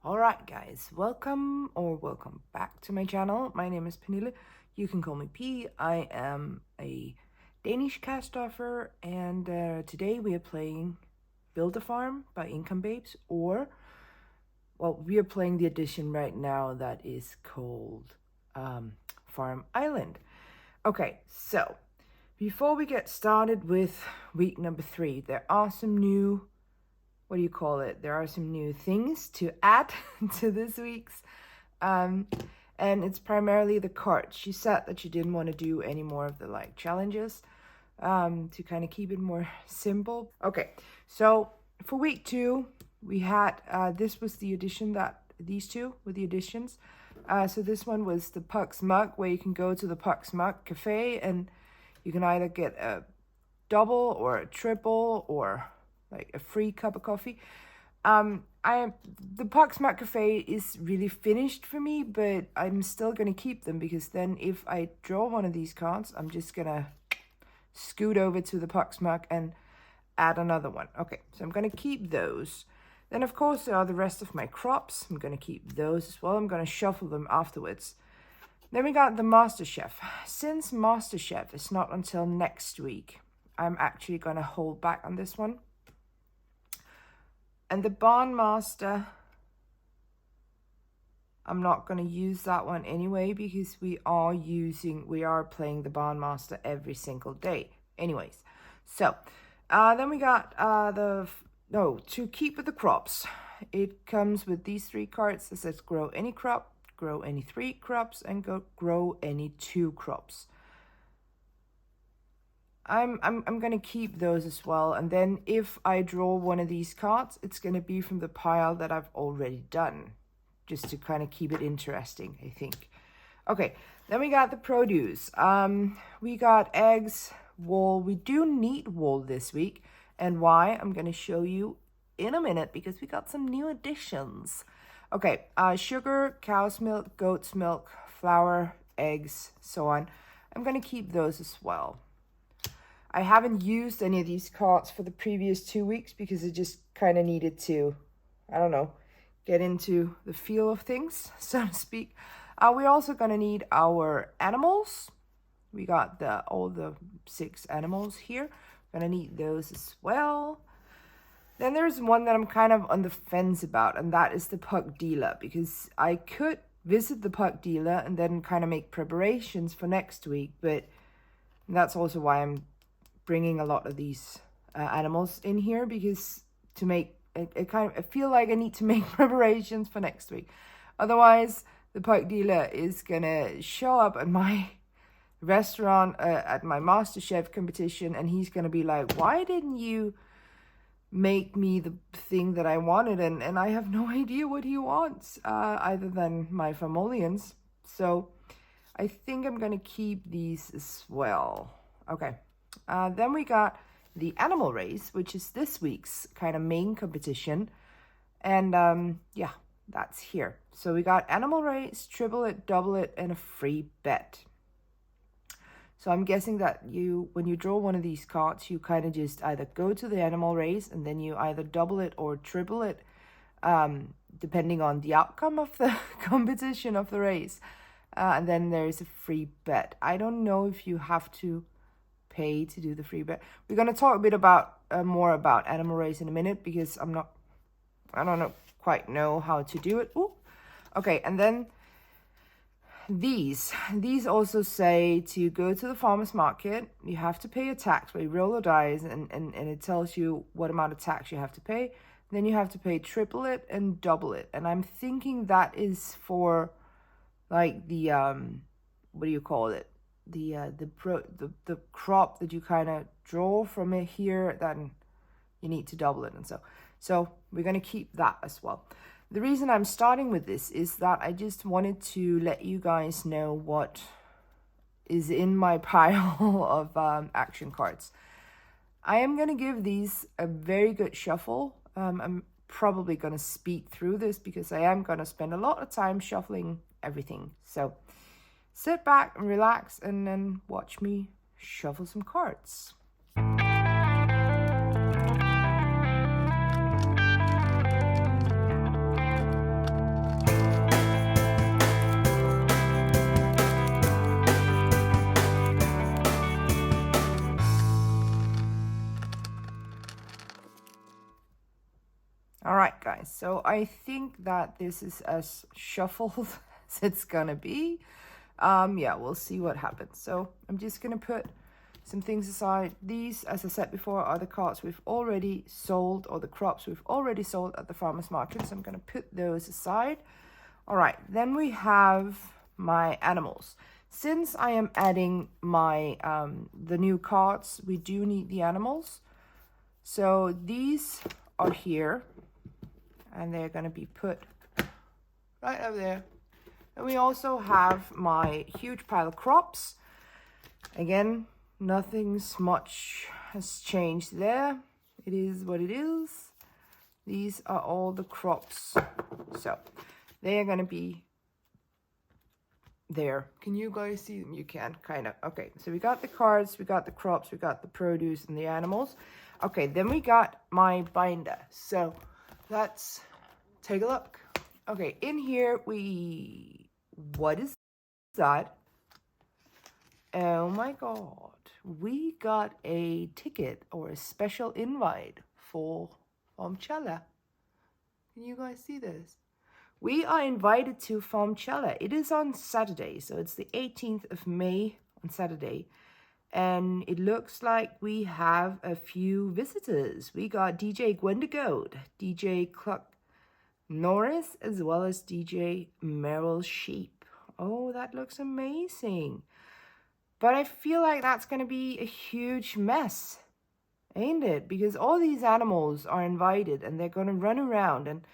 Alright guys, welcome back to my channel. My name is Pernille. You can call me P. I am a Danish cash stuffer, and today we are playing Build a Farm by Income Babes, or, well, we are playing the edition right now that is called Farm Island. Okay, so before we get started with week number 3, there are some new there are some new things to add to this week's. And it's primarily the cards. She said that she didn't want to do any more of the challenges to kind of keep it more simple. Okay, so for week 2, we had, this was the edition that, these two were the additions. So this one was the Puck's Mug, where you can go to the Puck's Mug cafe and you can either get a double or a triple or like a free cup of coffee. The Puck's Mug Cafe is really finished for me, but I'm still gonna keep them, because then if I draw one of these cards, I'm just gonna scoot over to the Puck's Mug and add another one. Okay, so I'm gonna keep those. Then of course there are the rest of my crops. I'm gonna keep those as well. I'm gonna shuffle them afterwards. Then we got the MasterChef. Since MasterChef is not until next week, I'm actually gonna hold back on this one. And the Barn Master, I'm not going to use that one anyway, because we are playing the Barn Master every single day. Anyways, so then we got to keep with the crops. It comes with these 3 cards that says grow any crop, grow any 3 crops, and grow any 2 crops. I'm gonna keep those as well, and then if I draw one of these cards, it's gonna be from the pile that I've already done, just to kind of keep it interesting, I think. Okay, then we got the produce. We got eggs, wool. We do need wool this week, and why, I'm gonna show you in a minute, because we got some new additions. Okay, sugar, cow's milk, goat's milk, flour, eggs, so on. I'm gonna keep those as well. I haven't used any of these cards for the previous 2 weeks because I just kind of needed to, I don't know, get into the feel of things, so to speak. We're also going to need our animals. We got all the 6 animals here. Going to need those as well. Then there's one that I'm kind of on the fence about, and that is the Puck Dealer, because I could visit the Puck Dealer and then kind of make preparations for next week, but that's also why I'm bringing a lot of these animals in here, because to make I feel like I need to make preparations for next week. Otherwise, the Puck Dealer is gonna show up at my restaurant at my MasterChef competition, and he's gonna be like, why didn't you make me the thing that I wanted? And I have no idea what he wants, other than my famolians. So I think I'm gonna keep these as well. Okay. Then we got the animal race, which is this week's kind of main competition. And yeah, that's here. So we got animal race, triple it, double it, and a free bet. So I'm guessing that when you draw one of these cards, you kind of just either go to the animal race and then you either double it or triple it, depending on the outcome of the competition of the race. And then there's a free bet. I don't know if you have to pay to do the free bet. We're going to talk a bit about more about animal race in a minute, because I don't quite know how to do it. Ooh. Okay, and then these also say to go to the farmer's market. You have to pay a tax, where you roll the dice and it tells you what amount of tax you have to pay. Then you have to pay triple it and double it. And I'm thinking that is for like the what do you call it? The crop that you kind of draw from it here, then you need to double it, and so we're going to keep that as well. The reason I'm starting with this is that I just wanted to let you guys know what is in my pile of action cards. I am going to give these a very good shuffle. I'm probably going to speed through this because I am going to spend a lot of time shuffling everything. So sit back and relax and then watch me shuffle some cards. All right, guys. So I think that this is as shuffled as it's gonna be. Yeah, we'll see what happens. So I'm just gonna put some things aside. These, as I said before, are the cards we've already sold, or the crops we've already sold at the farmer's market. So I'm gonna put those aside. All right, then we have my animals. Since I am adding my the new cards, we do need the animals. So these are here, and they're gonna be put right over there. And we also have my huge pile of crops. Again, nothing's much has changed there. It is what it is. These are all the crops. So they are gonna be there. Can you guys see them? You can, kind of. Okay, so we got the cards, we got the crops, we got the produce and the animals. Okay, then we got my binder. So let's take a look. Okay, in here what is that? Oh my god, we got a ticket or a special invite for Formchella. Can you guys see this? We are invited to Formchella. It is on Saturday, so it's the 18th of May on Saturday. And it looks like we have a few visitors. We got DJ Gwendigoat, DJ Cluck Norris, as well as DJ Meryl Sheep. Oh, that looks amazing. But I feel like that's going to be a huge mess, ain't it? Because all these animals are invited and they're going to run around. And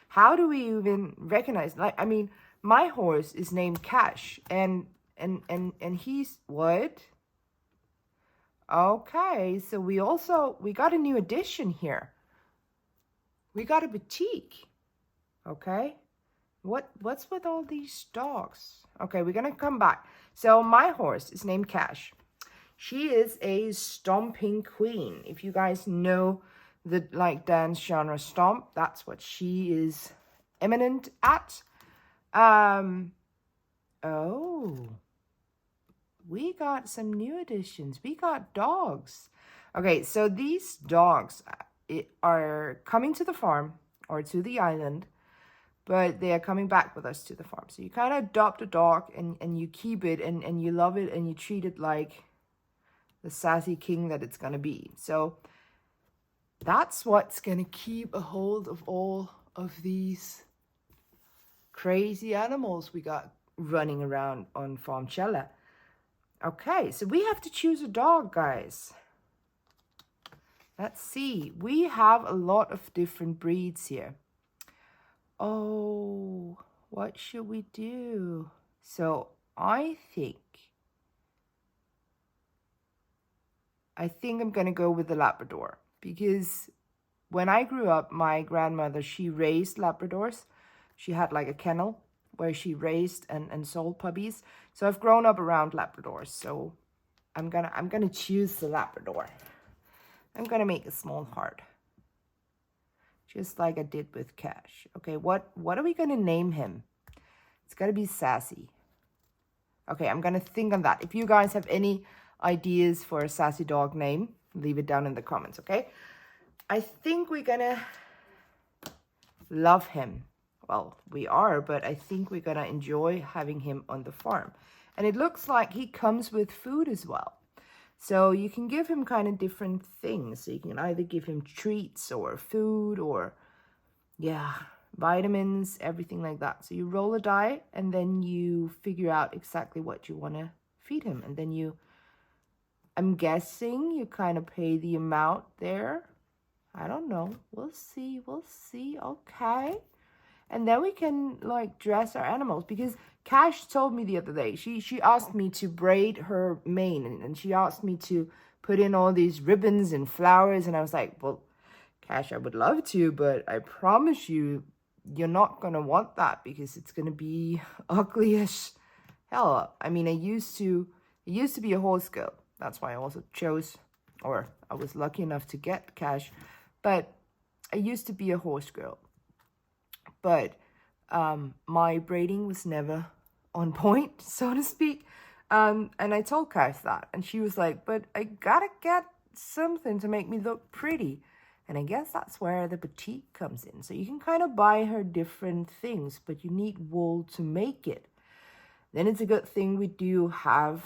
how do we even recognize? Like, I mean, my horse is named Cash, and he's what? Okay, so we got a new addition here. We got a boutique. Okay, what's with all these dogs? Okay, we're gonna come back. So my horse is named Cash. She is a stomping queen. If you guys know the dance genre stomp, that's what she is eminent at. Oh, we got some new additions. We got dogs. Okay, so these dogs are coming to the farm or to the island, but they are coming back with us to the farm. So you kind of adopt a dog and you keep it and you love it and you treat it like the sassy king that it's going to be. So that's what's going to keep a hold of all of these crazy animals we got running around on Formchella. Okay, so we have to choose a dog, guys. Let's see. We have a lot of different breeds here. Oh, what should we do? So I think I'm going to go with the Labrador, because when I grew up, my grandmother, she raised Labradors. She had like a kennel where she raised and sold puppies. So I've grown up around Labradors. So I'm gonna choose the Labrador. I'm gonna make a small heart, just like I did with Cash. Okay, what are we gonna name him? It's gotta be sassy. Okay, I'm gonna think on that. If you guys have any ideas for a sassy dog name, leave it down in the comments, okay? I think we're gonna love him. Well, we are, but I think we're gonna enjoy having him on the farm. And it looks like he comes with food as well. So you can give him kind of different things. So you can either give him treats or food or, yeah, vitamins, everything like that. So you roll a die and then you figure out exactly what you want to feed him. And then I'm guessing you kind of pay the amount there. I don't know. We'll see. Okay. And then we can like dress our animals, because Cash told me the other day, she asked me to braid her mane, and she asked me to put in all these ribbons and flowers. And I was like, well, Cash, I would love to, but I promise you, you're not going to want that, because it's going to be ugly as hell. I mean, I used to be a horse girl. That's why I also chose, or I was lucky enough to get Cash. But I used to be a horse girl. But my braiding was never on point, so to speak. And I told Cash that. And she was like, but I gotta get something to make me look pretty. And I guess that's where the boutique comes in. So you can kind of buy her different things, but you need wool to make it. Then it's a good thing we do have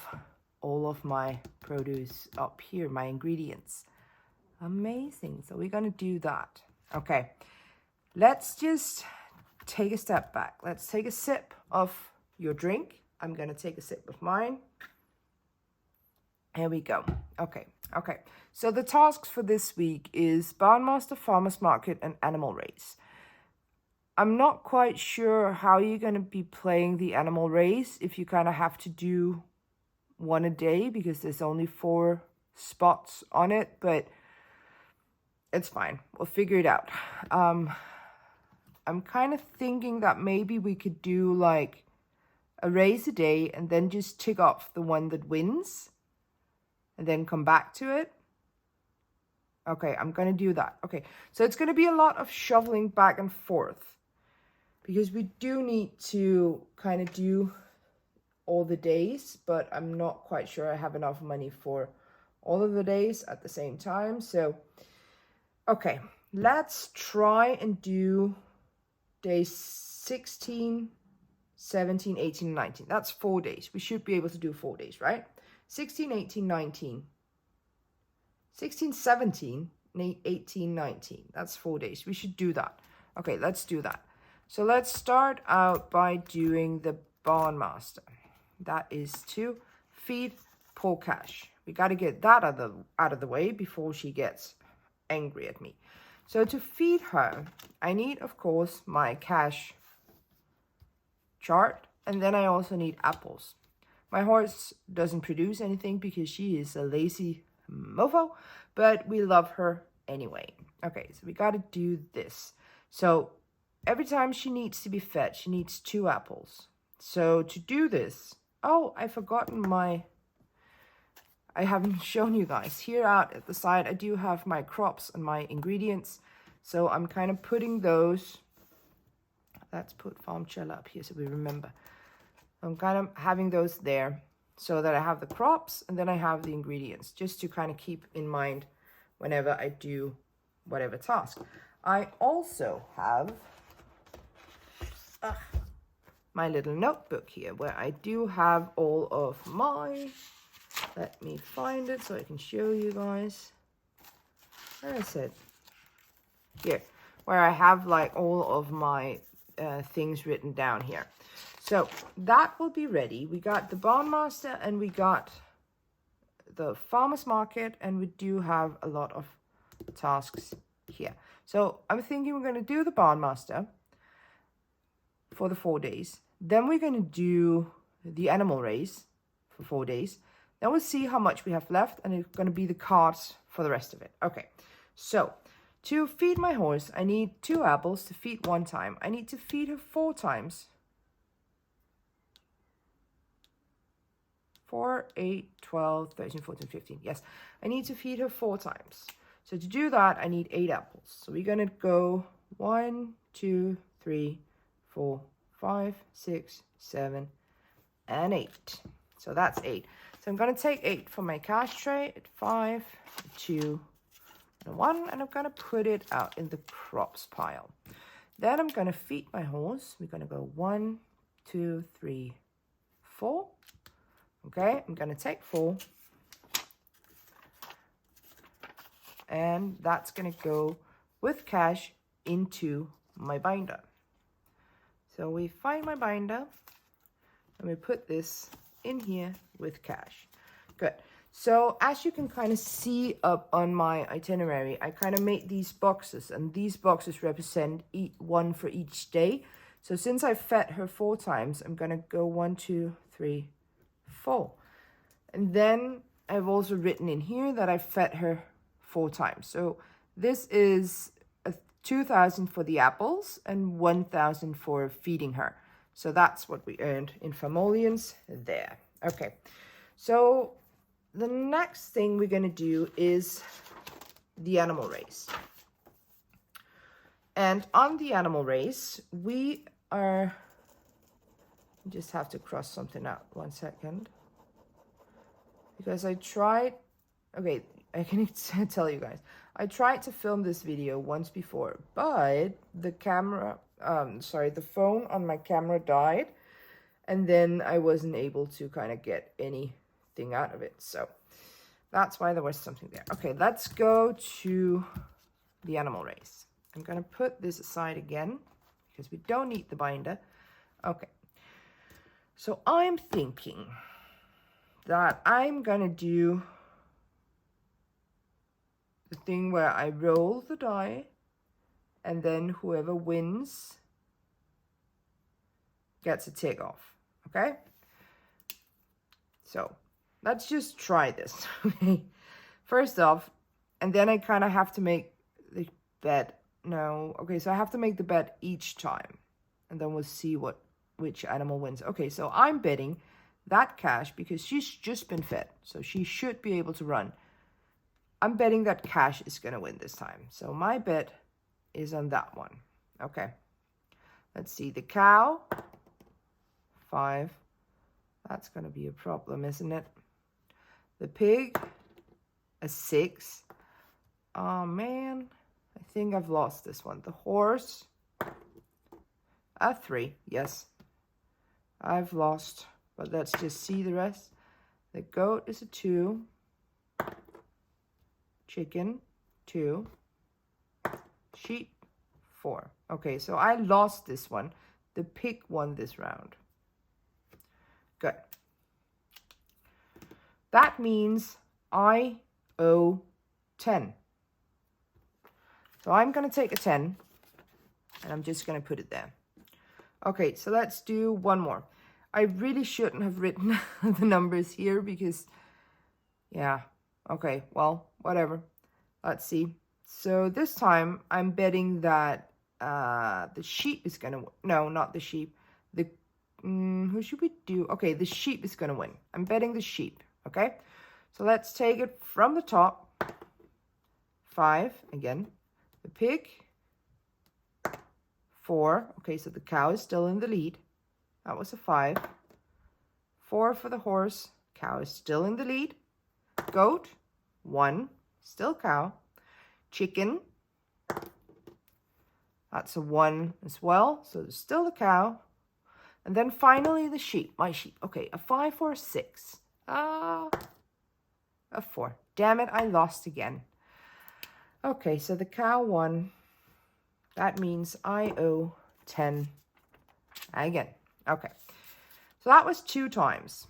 all of my produce up here, my ingredients. Amazing. So we're going to do that. Okay, let's just take a step back. Let's take a sip of your drink. I'm going to take a sip of mine. Here we go. Okay. So the tasks for this week is Barnmaster, Farmer's Market, and Animal Race. I'm not quite sure how you're going to be playing the Animal Race if you kind of have to do one a day because there's only 4 spots on it, but it's fine. We'll figure it out. I'm kind of thinking that maybe we could do like a race a day and then just tick off the one that wins and then come back to it. Okay, I'm going to do that. Okay, so it's going to be a lot of shoveling back and forth because we do need to kind of do all the days, but I'm not quite sure I have enough money for all of the days at the same time. So, okay, let's try and do days 16, 17, 18, 19. That's 4 days. We should be able to do 4 days, right? 16, 18, 19. 16, 17, 18, 19. That's 4 days. We should do that. Okay, let's do that. So let's start out by doing the Barnmaster. That is to feed poor Cash. We got to get that out of the way before she gets angry at me. So to feed her, I need, of course, my Cash chart. And then I also need apples. My horse doesn't produce anything because she is a lazy mofo, but we love her anyway. Okay, so we got to do this. So every time she needs to be fed, she needs 2 apples. So to do this, oh, I've forgotten I haven't shown you guys. Here out at the side, I do have my crops and my ingredients. So I'm kind of putting those. Let's put Farmchella up here so we remember. I'm kind of having those there so that I have the crops and then I have the ingredients just to kind of keep in mind whenever I do whatever task. I also have my little notebook here where I do have all of my, let me find it so I can show you guys. Where is it? Here, where I have like all of my things written down here. So that will be ready. We got the Barnmaster and we got the Farmer's Market, and we do have a lot of tasks here. So I'm thinking we're going to do the Barnmaster for the 4 days. Then we're going to do the Animal Race for 4 days. Then we'll see how much we have left, and it's going to be the cards for the rest of it. Okay, so to feed my horse, I need 2 apples to feed 1 time. I need to feed her 4 times. 4, 8, 12, 13, 14, 15. Yes, I need to feed her 4 times. So to do that, I need 8 apples. So we're going to go 1, 2, 3, 4, 5, 6, 7, and 8. So that's 8. So I'm going to take 8 from my cash tray at 5, 2, and 1. And I'm going to put it out in the crops pile. Then I'm going to feed my horse. We're going to go 1, 2, 3, 4. Okay, I'm going to take 4. And that's going to go with Cash into my binder. So we find my binder and we put this in here with Cash. Good. So as you can kind of see up on my itinerary, I kind of made these boxes, and these boxes represent one for each day. So since I fed her 4 times, I'm going to go 1, 2, 3, 4. And then I've also written in here that I fed her 4 times. So this is 2,000 for the apples and 1,000 for feeding her. So that's what we earned in Famolians there. Okay, so the next thing we're going to do is the Animal Race. And on the Animal Race, we are, just have to cross something out 1 second. Because I tried, okay, I can tell you guys, I tried to film this video once before, but the camera, the phone on my camera died, and then I wasn't able to kind of get anything out of it. So that's why there was something there. Okay, let's go to the animal race. I'm gonna put this aside again because we don't need the binder. Okay, so I'm thinking that I'm gonna do the thing where I roll the die and then whoever wins gets a tick off. Okay, so let's just try this. Okay, first off, and then I kind of have to make the bet. No, okay, so I have to make the bet each time, and then we'll see which animal wins. Okay, so I'm betting that Cash because she's just been fed, so she should be able to run. I'm betting that Cash is gonna win this time, so my bet is on that one. Okay, let's see, the cow, 5. That's gonna be a problem, isn't it? The pig, a 6. Oh man, I think I've lost this one. The horse, a 3. Yes, I've lost, but let's just see the rest. The goat is a 2. Chicken, 2. Sheep, 4. Okay, so I lost this one. The pig won this round. Good. That means I owe 10. So I'm going to take a 10 and I'm just going to put it there. Okay, so let's do one more. I really shouldn't have written the numbers here because, yeah, okay, well, whatever. Let's see. So this time I'm betting that the sheep is going to, no, not the sheep. The, who should we do? Okay, the sheep is going to win. I'm betting the sheep, okay? So let's take it from the top. 5, again. The pig, 4. Okay, so the cow is still in the lead. That was a 5. 4 for the horse. Cow is still in the lead. Goat, 1. Still cow. Chicken. That's a 1 as well. So there's still the cow. And then finally the sheep. My sheep. Okay, a 5 or a 6. A 4. Damn it, I lost again. Okay, so the cow won. That means I owe 10 again. Okay, so that was 2 times.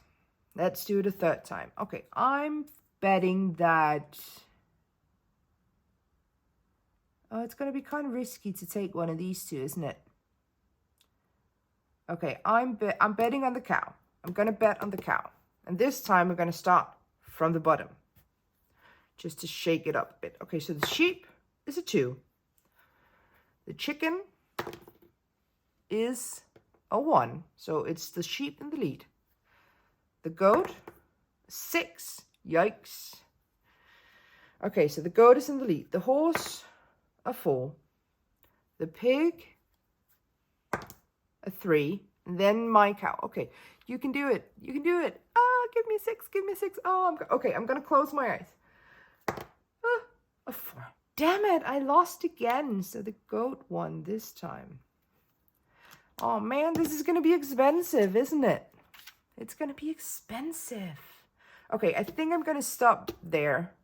Let's do the 3rd time. Okay, I'm betting that... Oh, it's going to be kind of risky to take one of these 2, isn't it? Okay, I'm betting on the cow. I'm going to bet on the cow. And this time we're going to start from the bottom. Just to shake it up a bit. Okay, so the sheep is a 2. The chicken is a 1. So it's the sheep in the lead. The goat, 6. Yikes. Okay, so the goat is in the lead. The horse, a 4. The pig, a 3. And then my cow. Okay, you can do it. You can do it. Ah, give me a 6. Give me a 6. Oh, okay, I'm going to close my eyes. A 4. Damn it, I lost again. So the goat won this time. Oh man, this is going to be expensive, isn't it? It's going to be expensive. Okay, I think I'm going to stop there.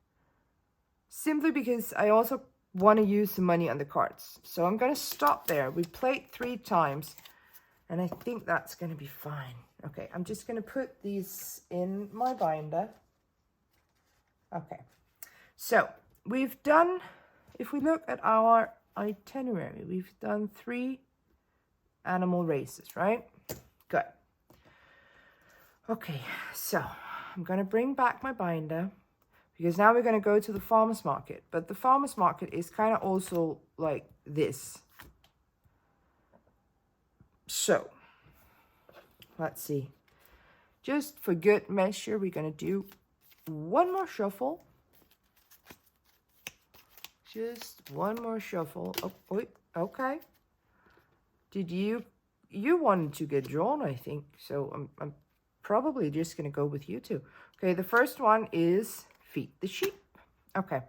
Simply because I also want to use the money on the cards. So I'm going to stop there. We played 3 times. And I think that's going to be fine. Okay, I'm just going to put these in my binder. Okay, so we've done, if we look at our itinerary, we've done 3 animal races, right? Good. Okay, so I'm going to bring back my binder because now we're going to go to the farmer's market. But the farmer's market is kind of also like this. So, let's see. Just for good measure, we're going to do one more shuffle. Just one more shuffle. Oh, wait, okay. Did you wanted to get drawn, I think. So I'm probably just going to go with you two. Okay, the first one is feed the sheep. Okay.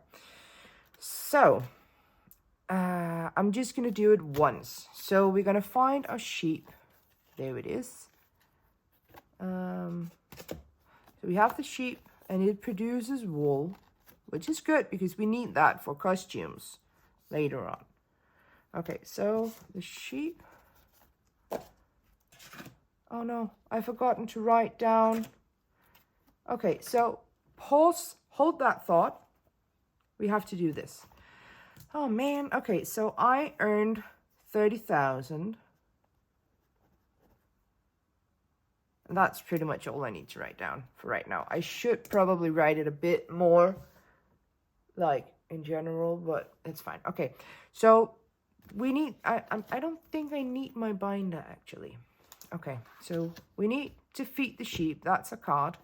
So, I'm just going to do it once. So we're going to find our sheep. There it is. So we have the sheep and it produces wool, which is good because we need that for costumes later on. Okay, so the sheep. Oh no, I've forgotten to write down. Okay, so pause, hold that thought. We have to do this. Oh man, okay, so I earned 30,000. And that's pretty much all I need to write down for right now. I should probably write it a bit more, like in general, but it's fine. Okay, so we need, I don't think I need my binder actually. Okay, so we need to feed the sheep. That's a card.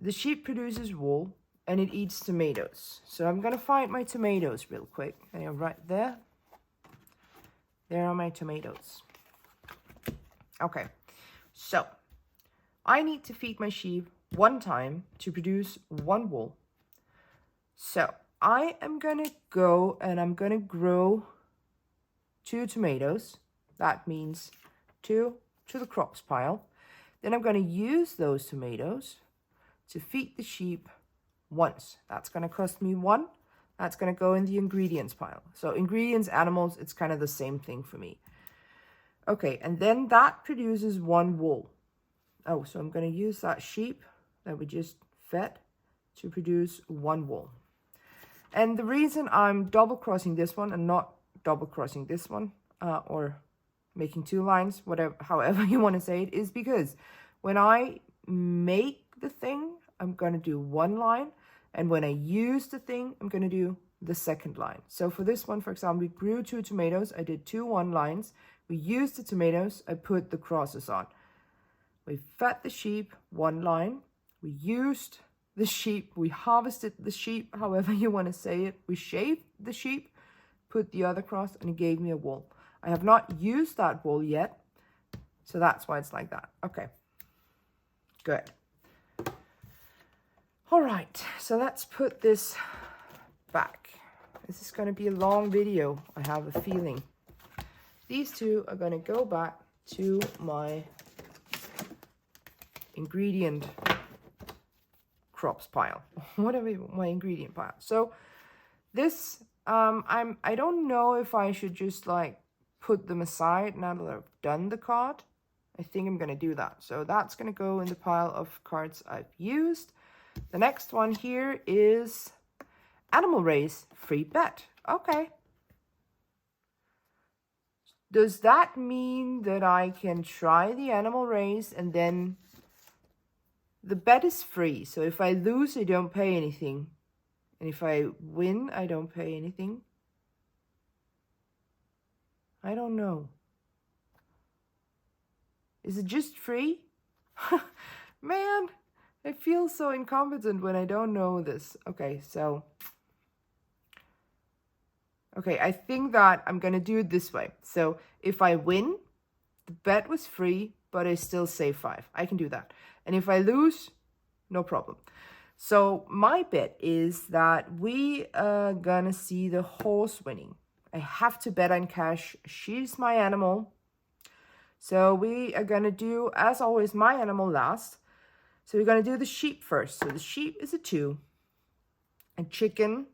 The sheep produces wool and it eats tomatoes. So I'm going to find my tomatoes real quick. They are right there. There are my tomatoes. Okay, so I need to feed my sheep one time to produce one wool. So I am going to go and I'm going to grow 2 tomatoes. That means 2 to the crops pile. Then I'm going to use those tomatoes to feed the sheep once. That's going to cost me 1. That's going to go in the ingredients pile. So ingredients, animals, it's kind of the same thing for me. Okay, and then that produces 1 wool. Oh, so I'm going to use that sheep that we just fed to produce 1 wool. And the reason I'm double crossing this one and not double crossing this one, or making 2 lines, whatever, however you want to say it, is because when I make the thing, I'm going to do 1 line. And when I use the thing, I'm going to do the 2nd line. So for this one, for example, we grew 2 tomatoes. I did 2 1 lines. We used the tomatoes. I put the crosses on. We fed the sheep 1 line. We used the sheep. We harvested the sheep, however you want to say it. We shaved the sheep, put the other cross, and it gave me a wool. I have not used that wool yet, so that's why it's like that. Okay, good. All right, so let's put this back. This is going to be a long video, I have a feeling. These 2 are going to go back to my ingredient crops pile, whatever, my ingredient pile. So this, I don't know if I should just like put them aside now that I've done the card. I think I'm going to do that. So that's going to go in the pile of cards I've used. The next one here is Animal Race Free Bet. Okay. Does that mean that I can try the animal race and then the bet is free? So if I lose, I don't pay anything. And if I win, I don't pay anything. I don't know. Is it just free? Man, I feel so incompetent when I don't know this. Okay, so. Okay, I think that I'm going to do it this way. So if I win, the bet was free, but I still save 5. I can do that. And if I lose, no problem. So my bet is that we are going to see the horse winning. I have to bet on cash. She's my animal. So we are going to do, as always, my animal last. So we're going to do the sheep first. So the sheep is a 2. And chicken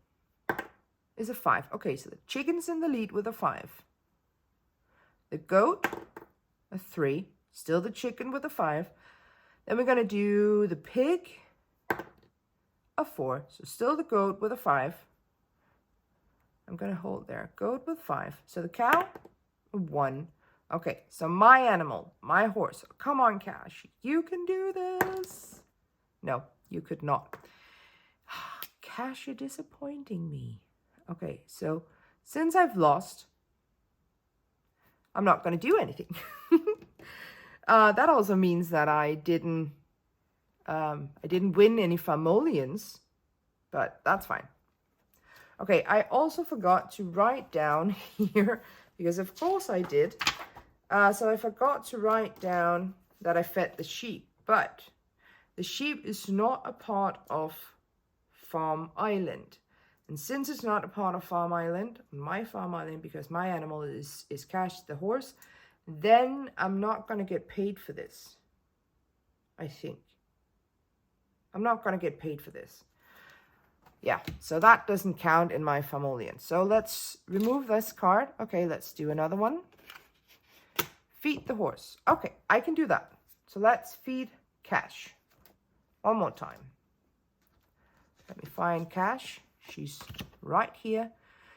is a 5. Okay, so the chicken's in the lead with a 5. The goat, a 3. Still the chicken with a 5. Then we're going to do the pig, a 4. So still the goat with a 5. I'm going to hold there. Goat with 5. So the cow, a 1. Okay, so my animal, my horse. Come on, Cash. You can do this. No, you could not. Cash, you're disappointing me. Okay, so since I've lost, I'm not going to do anything. That also means that I didn't win any famolians, but that's fine. Okay, I also forgot to write down here, because of course I did. So I forgot to write down that I fed the sheep, but the sheep is not a part of farm island. And since it's not a part of farm island, my farm island, because my animal is Cash the horse, then I'm not going to get paid for this. I think. I'm not going to get paid for this. Yeah, so that doesn't count in my Farmolian. So let's remove this card. Okay, let's do another one. Feed the horse. Okay, I can do that. So let's feed Cash. One more time. Let me find Cash. She's right here.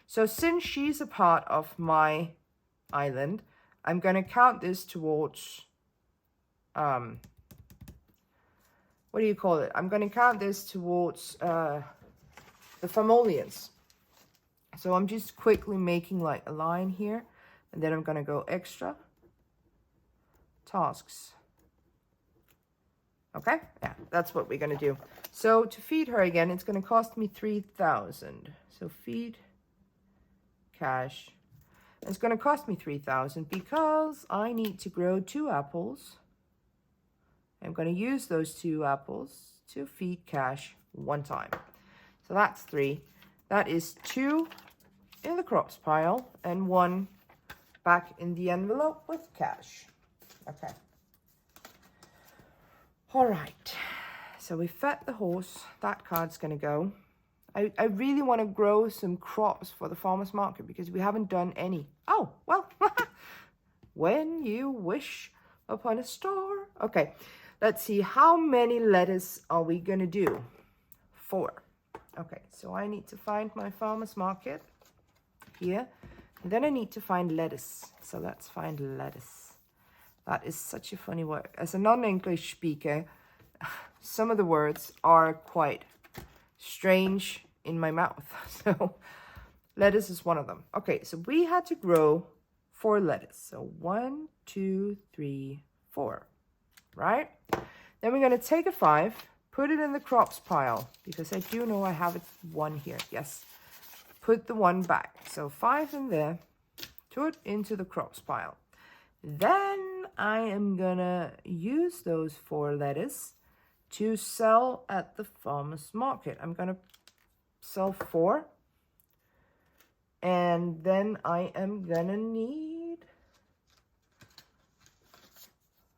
So since she's a part of my island, I'm going to count this towards, what do you call it? I'm going to count this towards the Farmolians. So I'm just quickly making like a line here, and then I'm going to go extra tasks. Okay, yeah, that's what we're going to do. So to feed her again, it's going to cost me 3,000. So feed Cash. It's going to cost me 3,000 because I need to grow 2 apples. I'm going to use those 2 apples to feed Cash 1 time. So that's 3. That is 2 in the crops pile and 1 back in the envelope with Cash. Okay. All right, so we fed the horse. That card's going to go. I really want to grow some crops for the farmer's market because we haven't done any. Oh, well, when you wish upon a star. Okay, let's see. How many lettuce are we going to do? 4. Okay, so I need to find my farmer's market here. And then I need to find lettuce. So let's find lettuce. That is such a funny word. As a non-English speaker, some of the words are quite strange in my mouth. So lettuce is one of them. Okay, so we had to grow 4 lettuce. So 1, 2, 3, 4, right? Then we're going to take a 5, put it in the crops pile, because I do know I have 1 here. Yes, put the 1 back. So 5 in there, put into the crops pile. Then I am gonna use those 4 lettuce to sell at the farmer's market. I'm gonna sell 4. And then I am gonna need,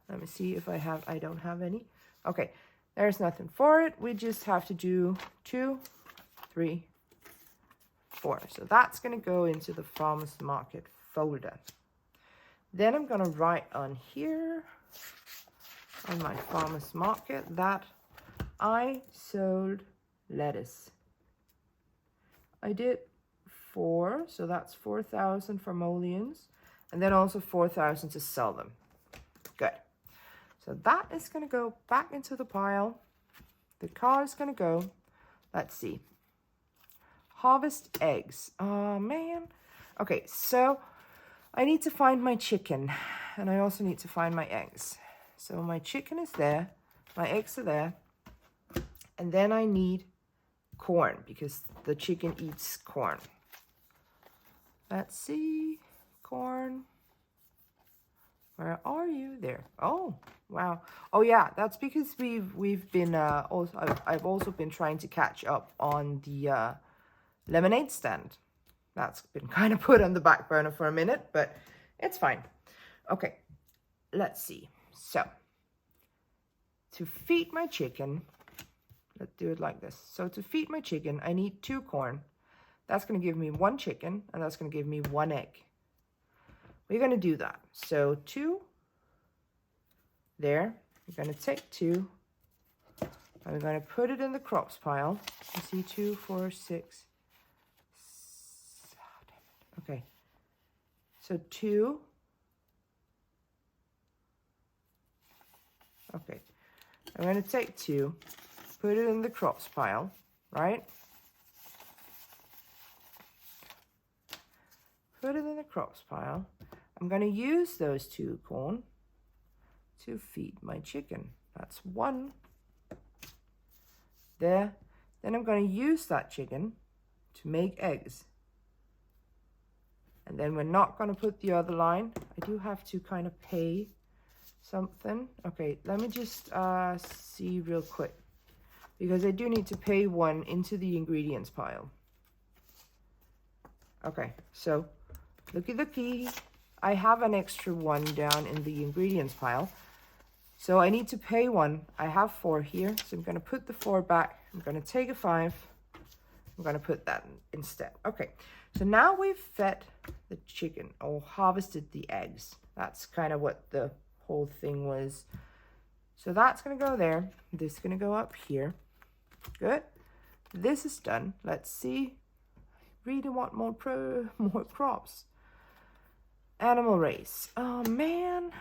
let me see if I don't have any. Okay, there's nothing for it. We just have to do 2, 3, 4. So that's gonna go into the farmer's market folder. Then I'm going to write on here, on my farmer's market, that I sold lettuce. I did 4, so that's 4,000 Farmolians, and then also 4,000 to sell them. Good. So that is going to go back into the pile. The card is going to go, let's see, harvest eggs. Oh, man. Okay, so I need to find my chicken, and I also need to find my eggs. So my chicken is there, my eggs are there, and then I need corn, because the chicken eats corn. Let's see, corn. Where are you? There. Oh, wow. Oh, yeah, that's because we've been, I've also been trying to catch up on the lemonade stand. That's been kind of put on the back burner for a minute, but it's fine. Okay, let's see. So, to feed my chicken, let's do it like this. So, to feed my chicken, I need 2 corn. That's going to give me 1 chicken, and that's going to give me 1 egg. We're going to do that. So, 2 there. We're going to take 2, and we're going to put it in the crops pile. You see, 2, 4, 6. Okay, so 2. Okay, I'm going to take 2, put it in the crops pile, right? Put it in the crops pile. I'm going to use those 2 corn to feed my chicken. That's 1 there. Then I'm going to use that chicken to make eggs. And then we're not going to put the other line. I do have to kind of pay something. Okay, let me just see real quick. because I do need to pay 1 into the ingredients pile. Okay, so looky, I have an extra 1 down in the ingredients pile. So I need to pay 1. I have 4 here, so I'm going to put the 4 back. I'm going to take a 5. I'm going to put that instead. Okay, so now we've fed the chicken or harvested the eggs. That's kind of what the whole thing was. So that's going to go there. This is going to go up here. Good. This is done. Let's see. I really want more crops. Animal race. Oh man,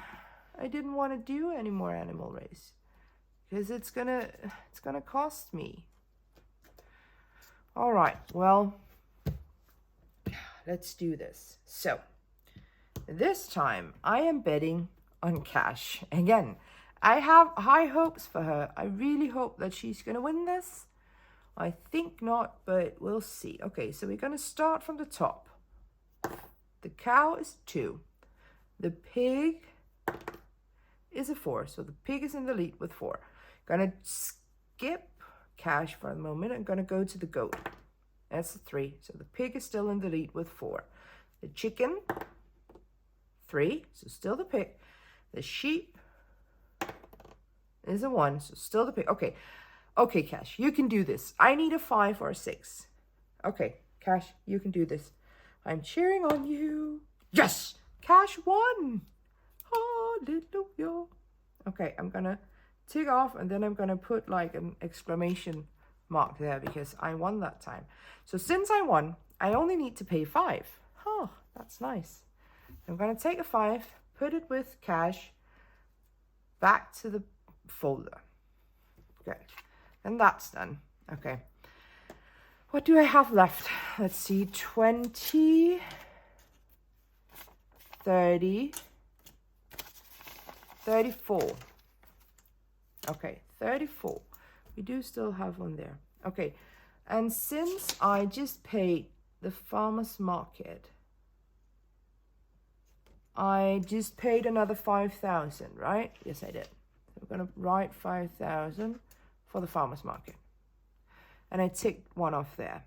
I didn't want to do any more animal race because it's gonna cost me. All right, well, let's do this. So this time I am betting on Cash again. I have high hopes for her. I really hope that she's gonna win this. I think not, but we'll see. Okay, so we're gonna start from the top. The cow is 2. The pig is a 4. So the pig is in the lead with 4. Gonna skip Cash for a moment. I'm gonna go to the goat. That's a 3. So the pig is still in the lead with 4. The chicken, 3. So still the pig. The sheep is a 1. So still the pig. Okay. Okay, Cash, you can do this. I need a 5 or a 6. Okay, Cash, you can do this. I'm cheering on you. Yes! Cash won! Hallelujah. Okay, I'm gonna tick off and then I'm gonna put like an exclamation mark there because I won that time. So since I won, I only need to pay 5. Oh, that's nice. I'm gonna take a 5, put it with Cash, back to the folder. Good. And that's done. Okay. What do I have left? Let's see, 20, 30, 34. Okay, 34. We do still have one there. Okay, and since I just paid the farmer's market, I just paid another 5,000, right? Yes, I did. I'm gonna write 5,000 for the farmer's market. And I ticked 1 off there.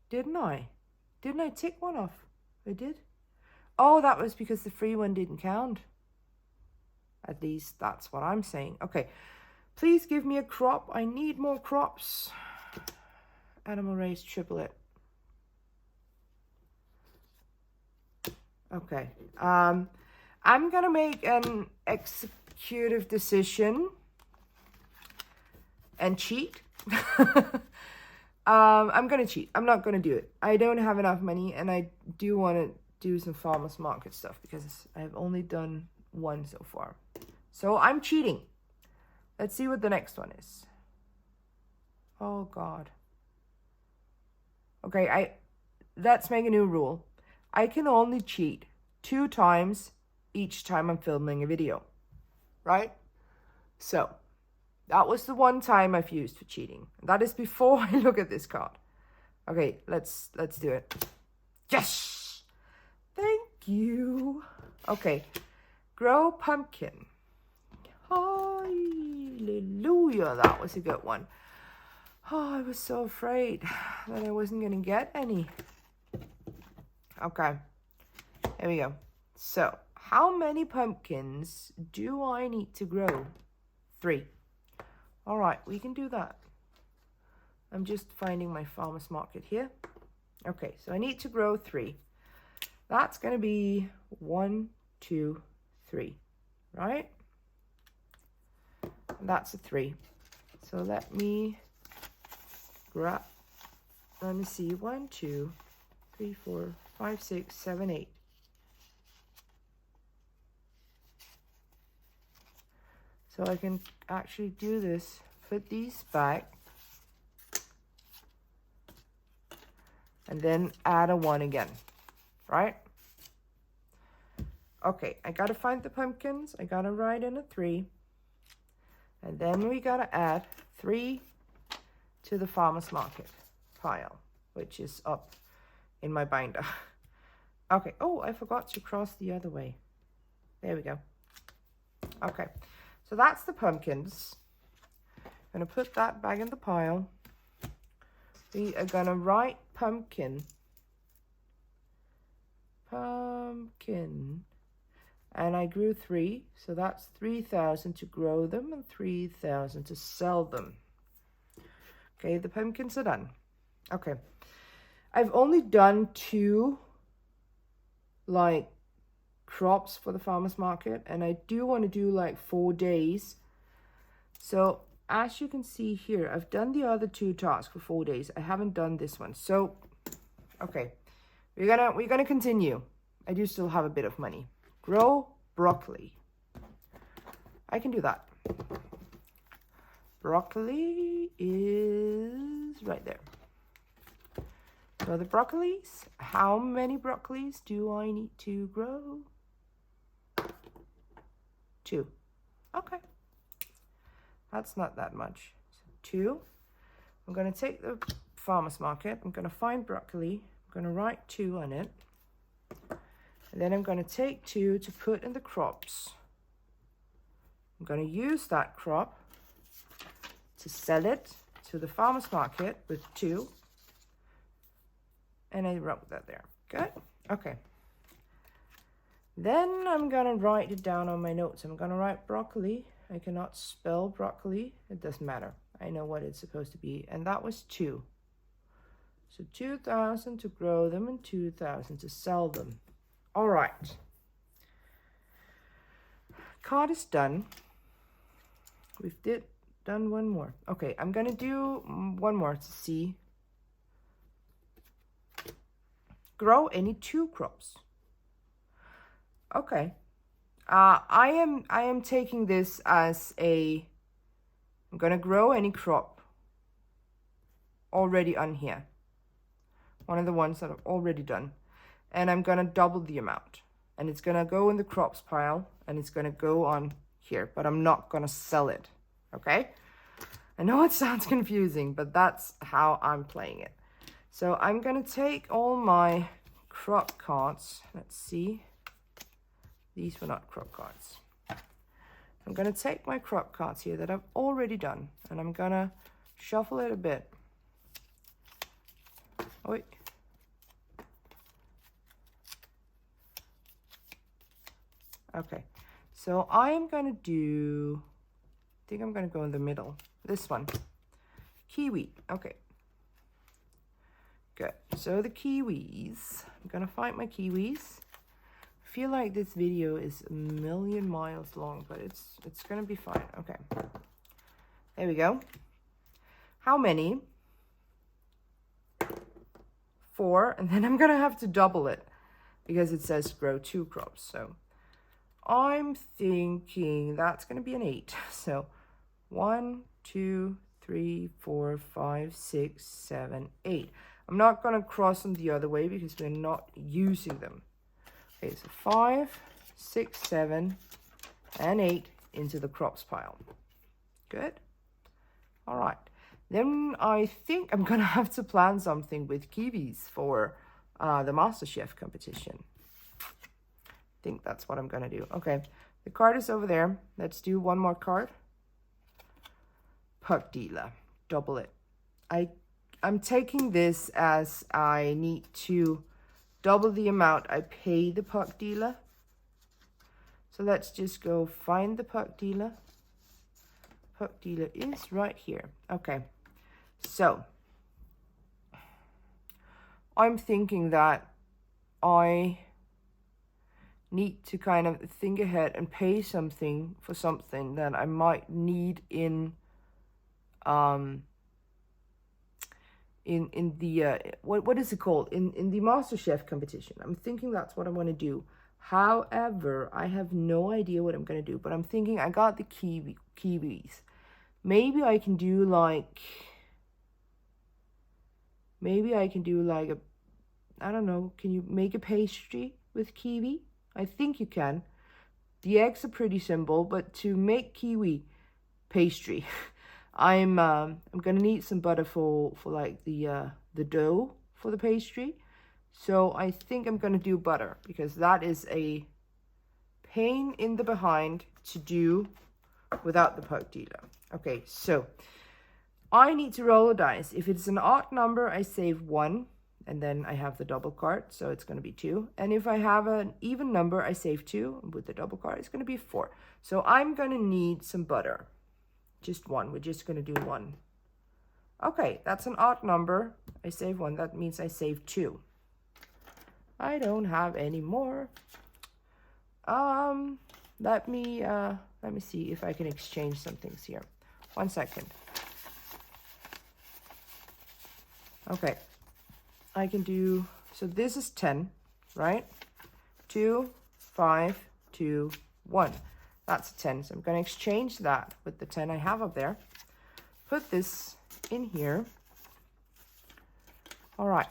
Didn't I? Didn't I tick 1 off? I did. Oh, that was because the free one didn't count. At least that's what I'm saying. Okay, please give me a crop. I need more crops. Animal race triplet. Okay. I'm gonna make an executive decision and cheat. I'm gonna cheat. I'm not gonna do it. I don't have enough money and I do want to do some farmers market stuff because I've only done 1 so far. So I'm cheating. Let's see what the next one is. Oh God. Okay, let's make a new rule. I can only cheat 2 times each time I'm filming a video. Right? So that was the 1 time I've used for cheating. That is before I look at this card. Okay, let's do it. Yes! Thank you. Okay, grow pumpkin. Hallelujah, that was a good one. Oh, I was so afraid that I wasn't gonna get any. Okay, here we go. So, how many pumpkins do I need to grow? 3. All right, we can do that. I'm just finding my farmer's market here. Okay, so I need to grow 3. That's going to be 1, 2, 3, right? And that's a 3. So let me grab, let me see, 1, 2, 3, 4, 5, 6, 7, 8. So I can actually do this, put these back, and then add a 1 again, right? Okay, I gotta find the pumpkins, I gotta write in a 3, and then we gotta add 3 to the farmer's market pile, which is up in my binder. Okay, oh, I forgot to cross the other way. There we go. Okay. So that's the pumpkins. I'm gonna put that back in the pile. We are gonna write pumpkin. Pumpkin. And I grew 3, so that's 3,000 to grow them and 3,000 to sell them. Okay, the pumpkins are done. Okay, I've only done 2 like crops for the farmers market, and I do want to do like 4 days. So as you can see here, I've done the other 2 tasks for 4 days. I haven't done this one. So okay, we're gonna continue. I do still have a bit of money. Grow broccoli. I can do that. Broccoli is right there. So the broccolis, how many broccolis do I need to grow? 2. Okay. That's not that much. So 2. I'm going to take the farmer's market. I'm going to find broccoli. I'm going to write 2 on it. And then I'm going to take 2 to put in the crops. I'm going to use that crop to sell it to the farmer's market with 2. And I wrote that there. Good. Okay. Then I'm going to write it down on my notes. I'm going to write broccoli. I cannot spell broccoli. It doesn't matter. I know what it's supposed to be. And that was 2. So 2,000 to grow them and 2,000 to sell them. All right. Card is done. We've done 1 more. Okay, I'm going to do 1 more to see. Grow any 2 crops. Okay. I am taking this as I'm gonna grow any crop already on here. One of the ones that I've already done. And I'm gonna double the amount. And it's gonna go in the crops pile and it's gonna go on here, but I'm not gonna sell it. Okay? I know it sounds confusing, but that's how I'm playing it. So I'm going to take all my crop cards. Let's see. These were not crop cards. I'm going to take my crop cards here that I've already done. And I'm going to shuffle it a bit. Oi. Okay. So I'm going to do... I think I'm going to go in the middle. This one. Kiwi. Okay. Good. So the kiwis. I'm going to find my kiwis. I feel like this video is a million miles long, but it's going to be fine. Okay. There we go. How many? 4. And then I'm going to have to double it because it says grow 2 crops. So I'm thinking that's going to be an 8. So 1, 2, 3, 4, 5, 6, 7, 8. I'm not going to cross them the other way because we're not using them. Okay, so 5, 6, 7, and 8 into the crops pile. Good. All right. Then I think I'm going to have to plan something with kiwis for the MasterChef competition. I think that's what I'm going to do. Okay, the card is over there. Let's do one more card. Puck dealer. Double it. I'm taking this as I need to double the amount I pay the puck dealer. So let's just go find the puck dealer. Puck dealer is right here. Okay. So I'm thinking that I need to kind of think ahead and pay something for something that I might need in the what is it called in the MasterChef competition. I'm thinking that's what I want to do. However, I have no idea what I'm gonna do, but I'm thinking I got the kiwis. Maybe I can do like a, I don't know, can you make a pastry with kiwi? I think you can. The eggs are pretty simple, but to make kiwi pastry, I'm gonna need some butter for like the dough for the pastry. So I think I'm gonna do butter because that is a pain in the behind to do without the puck dealer. Okay, so I need to roll a dice. If it's an odd number, I save 1, and then I have the double card, so it's going to be 2. And if I have an even number, I save 2. With the double card, it's going to be 4. So I'm going to need some butter. Just 1. We're just going to do 1. Okay, that's an odd number. I save 1. That means I save 2. I don't have any more. Let me see if I can exchange some things here. 1 second. Okay, I can do, so this is 10, right? 2, 5, 2, 1. That's a 10. So I'm going to exchange that with the 10 I have up there. Put this in here. All right.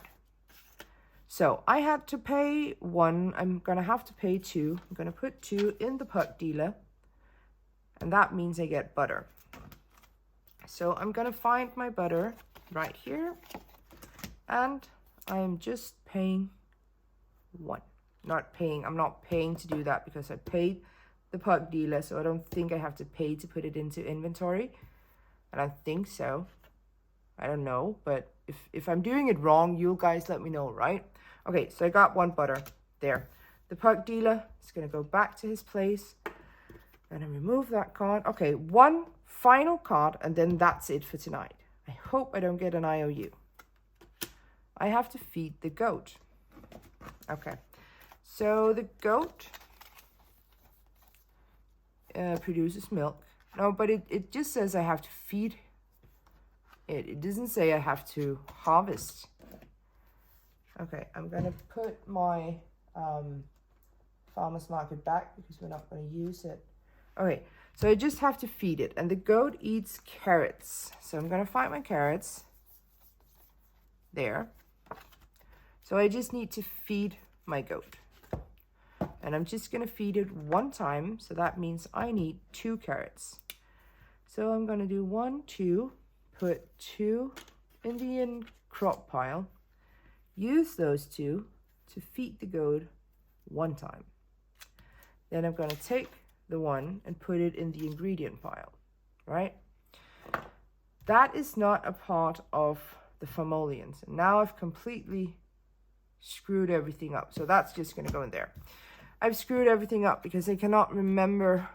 So I had to pay 1. I'm going to have to pay 2. I'm going to put 2 in the puck dealer. And that means I get butter. So I'm going to find my butter right here. And I'm just paying 1. I'm not paying to do that because I paid the puck dealer. So I don't think I have to pay to put it into inventory. I don't think so. I don't know. But if I'm doing it wrong, you guys let me know, right? Okay, so I got 1 butter there. The puck dealer is going to go back to his place. I'm going to remove that card. Okay, 1 final card, and then that's it for tonight. I hope I don't get an IOU. I have to feed the goat. Okay, so the goat produces milk. No, but it just says I have to feed it. It doesn't say I have to harvest. Okay, I'm going to put my farmer's market back because we're not going to use it. Okay, so I just have to feed it. And the goat eats carrots. So I'm going to find my carrots. There. So I just need to feed my goat. And I'm just going to feed it 1 time. So that means I need 2 carrots. So I'm going to do 1, 2. Put 2 in the crop pile. Use those 2 to feed the goat 1 time. Then I'm going to take the 1 and put it in the ingredient pile, right? That is not a part of the famolians. And now I've completely screwed everything up. So that's just going to go in there. I've screwed everything up because I cannot remember.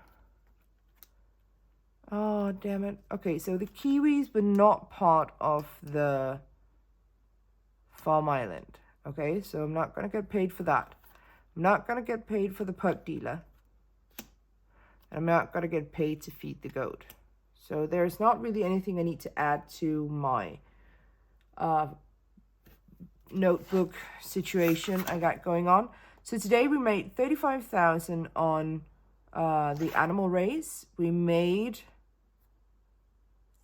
Oh, damn it. Okay, so the kiwis were not part of the farm island. Okay, so I'm not going to get paid for that. I'm not going to get paid for the puck dealer. I'm not going to get paid to feed the goat. So there's not really anything I need to add to my notebook situation I got going on. So today we made 35,000 on the animal race. We made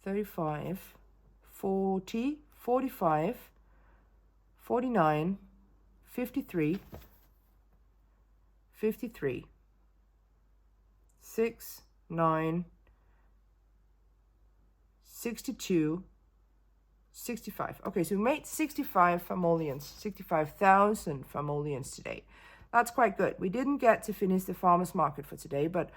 35, 40, 45, 49, 53, 53, 6, 9, 62, 65. Okay, so we made 65 famolians, 65,000 famolians today. That's quite good. We didn't get to finish the farmer's market for today, but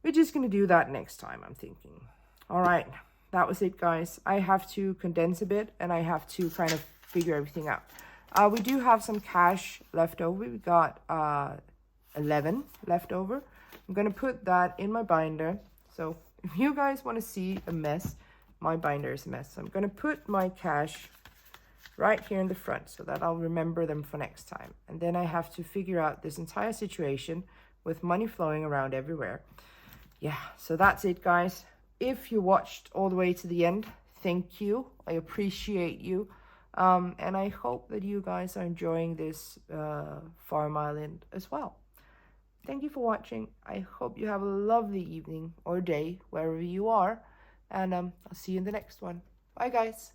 we're just going to do that next time, I'm thinking. All right, that was it, guys. I have to condense a bit, and I have to kind of figure everything out. We do have some cash left over. We got 11 left over. I'm going to put that in my binder. So if you guys want to see a mess, my binder is a mess. So I'm going to put my cash right here in the front so that I'll remember them for next time. And then I have to figure out this entire situation with money flowing around everywhere. Yeah, so that's it, guys. If you watched all the way to the end, thank you. I appreciate you. And I hope that you guys are enjoying this farm island as well. Thank you for watching. I hope you have a lovely evening or day wherever you are. And I'll see you in the next one. Bye, guys.